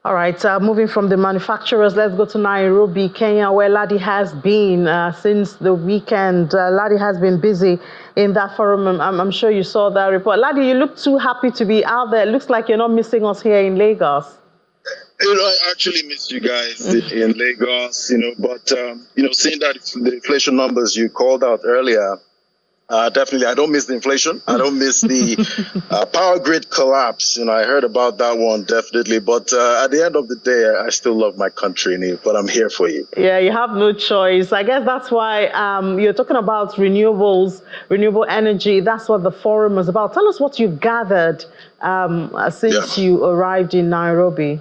All right, moving from the manufacturers, let's go to Nairobi, Kenya, where Ladi has been since the weekend. Ladi has been busy in that forum. I'm sure you saw that report. Ladi, you look too happy to be out there. It looks like you're not missing us here in Lagos. I actually miss you guys in Lagos, but, seeing that the inflation numbers you called out earlier, definitely, I don't miss the inflation. I don't miss the power grid collapse. I heard about that one, definitely. But at the end of the day, I still love my country, but I'm here for you. Yeah, you have no choice. I guess that's why you're talking about renewables, renewable energy. That's what the forum is about. Tell us what you've gathered since you arrived in Nairobi.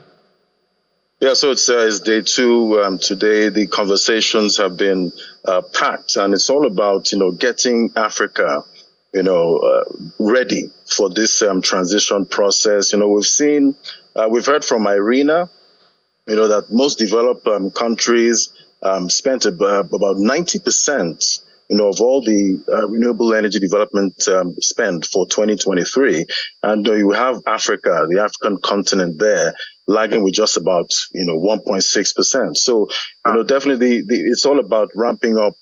Yeah, so it's day two. Today, the conversations have been packed, and it's all about, getting Africa, ready for this transition process. We've heard from Irina, that most developed countries spent about 90%, of all the renewable energy development spend for 2023. And you have Africa, the African continent there, lagging with just about, 1.6%. So, definitely it's all about ramping up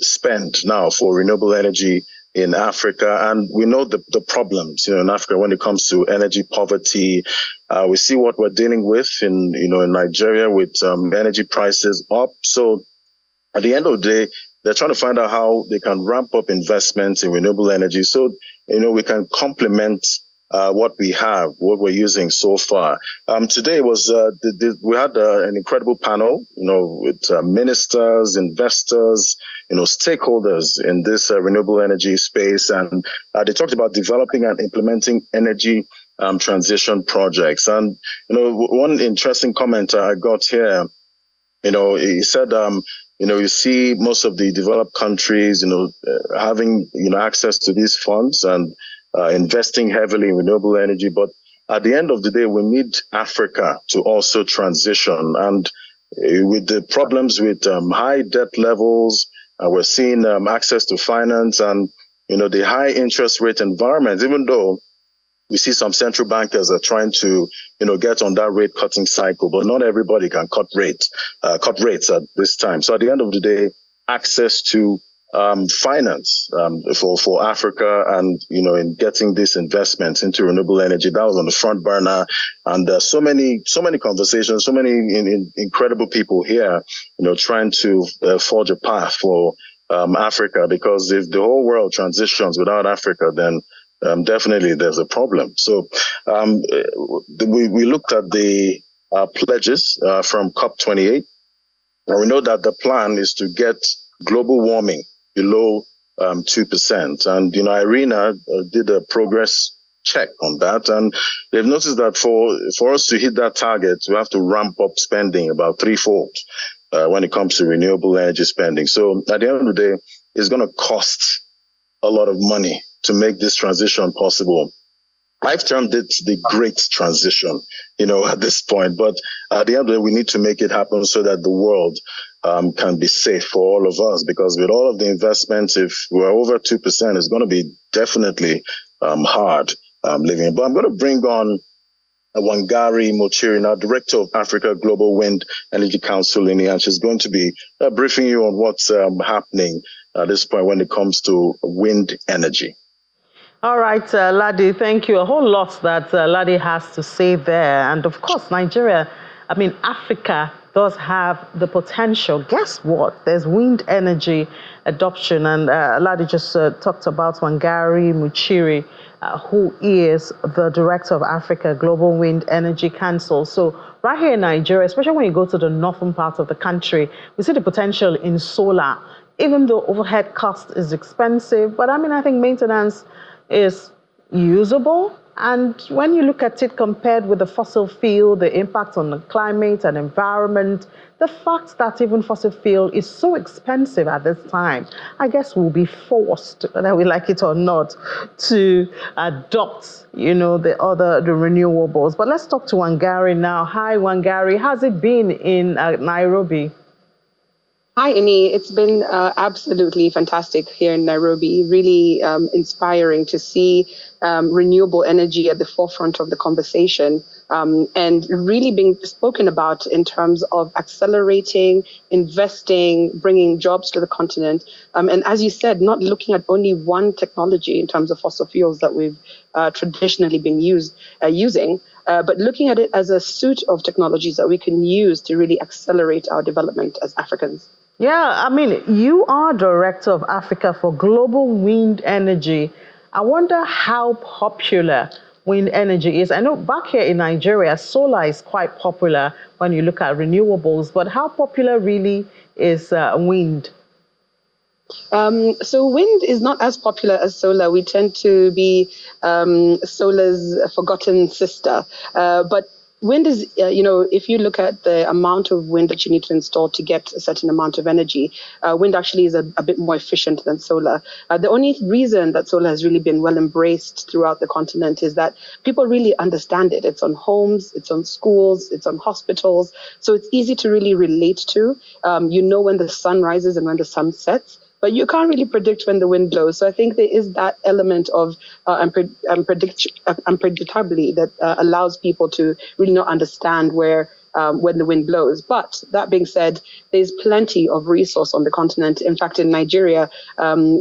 spend now for renewable energy in Africa. And we know the problems, in Africa when it comes to energy poverty. We see what we're dealing with in Nigeria with energy prices up. So at the end of the day, they're trying to find out how they can ramp up investments in renewable energy so, we can complement what we have, what we're using so far. Today was we had an incredible panel, with ministers, investors, stakeholders in this renewable energy space, and they talked about developing and implementing energy transition projects. And one interesting comment I got here, he said, you see most of the developed countries, having access to these funds and investing heavily in renewable energy. But at the end of the day, we need Africa to also transition. And with the problems with high debt levels, we're seeing access to finance and, the high interest rate environment, even though we see some central bankers are trying to, get on that rate cutting cycle, but not everybody can cut rates at this time. So at the end of the day, access to finance for Africa and in getting these investments into renewable energy, that was on the front burner. And so many conversations, so many incredible people here, trying to forge a path for Africa, because if the whole world transitions without Africa, then definitely there's a problem. So we looked at the pledges from COP28, and we know that the plan is to get global warming below 2%. And, Irina did a progress check on that. And they've noticed that for us to hit that target, we have to ramp up spending about threefold when it comes to renewable energy spending. So at the end of the day, it's going to cost a lot of money to make this transition possible. I've termed it the great transition, at this point. But at the end of the day, we need to make it happen so that the world can be safe for all of us. Because with all of the investments, if we're over 2%, it's going to be definitely hard living. But I'm going to bring on Wangari Mochiri, now Director of Africa Global Wind Energy Council, and she's going to be briefing you on what's happening at this point when it comes to wind energy. All right, Ladi, thank you. A whole lot that Ladi has to say there. And of course, Africa does have the potential. Guess what? There's wind energy adoption. And Ladi just talked about Wangari Mochiri, who is the Director of Africa Global Wind Energy Council. So right here in Nigeria, especially when you go to the northern part of the country, we see the potential in solar, even though overhead cost is expensive. But I think maintenance is usable. And when you look at it compared with the fossil fuel, the impact on the climate and environment, the fact that even fossil fuel is so expensive at this time, I guess we'll be forced, whether we like it or not, to adopt, the renewables. But let's talk to Wangari now. Hi, Wangari. How's it been in Nairobi? Hi, Amy. It's been absolutely fantastic here in Nairobi. Really inspiring to see renewable energy at the forefront of the conversation. and really being spoken about in terms of accelerating, investing, bringing jobs to the continent. And as you said, not looking at only one technology in terms of fossil fuels that we've traditionally been using, but looking at it as a suite of technologies that we can use to really accelerate our development as Africans. Yeah, I mean, you are director of Africa for Global Wind Energy. I wonder how popular wind energy is. I know back here in Nigeria, solar is quite popular when you look at renewables, but how popular really is wind? So wind is not as popular as solar. We tend to be solar's forgotten sister. But wind is, if you look at the amount of wind that you need to install to get a certain amount of energy, wind actually is a bit more efficient than solar. The only reason that solar has really been well embraced throughout the continent is that people really understand it. It's on homes, it's on schools, it's on hospitals. So it's easy to really relate to. When the sun rises and when the sun sets, but you can't really predict when the wind blows. So I think there is that element of unpredictability that allows people to really not understand when the wind blows. But that being said, there's plenty of resource on the continent. In fact, in Nigeria,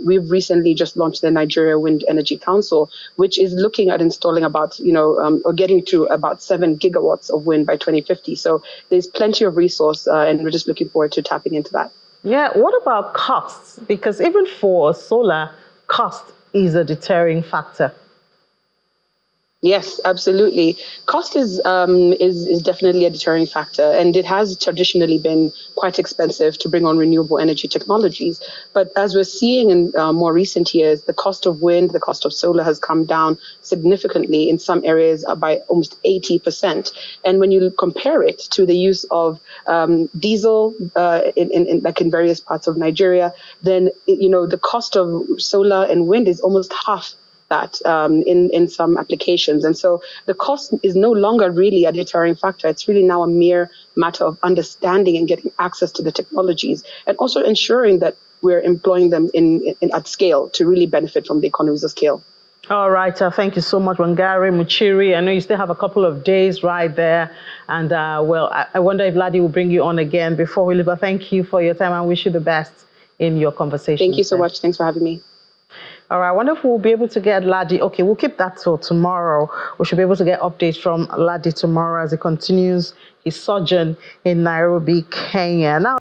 we've recently just launched the Nigeria Wind Energy Council, which is looking at installing about, or getting to about 7 gigawatts of wind by 2050. So there's plenty of resource, and we're just looking forward to tapping into that. Yeah, what about costs? Because even for solar, cost is a deterring factor. Yes, absolutely. Cost is definitely a deterring factor, and it has traditionally been quite expensive to bring on renewable energy technologies. But as we're seeing in more recent years, the cost of wind, the cost of solar has come down significantly in some areas by almost 80%. And when you compare it to the use of diesel in various parts of Nigeria, then the cost of solar and wind is almost half that in some applications. And so the cost is no longer really a deterring factor. It's really now a mere matter of understanding and getting access to the technologies, and also ensuring that we're employing them at scale to really benefit from the economies of scale. All right. Thank you so much, Wangari Muchiri. I know you still have a couple of days right there. And I wonder if Ladi will bring you on again before we leave. But thank you for your time. I wish you the best in your conversation. Thank you so much. Thanks for having me. All right, I wonder if we'll be able to get Ladi. Okay, we'll keep that till tomorrow. We should be able to get updates from Ladi tomorrow as he continues his sojourn in Nairobi, Kenya. Now.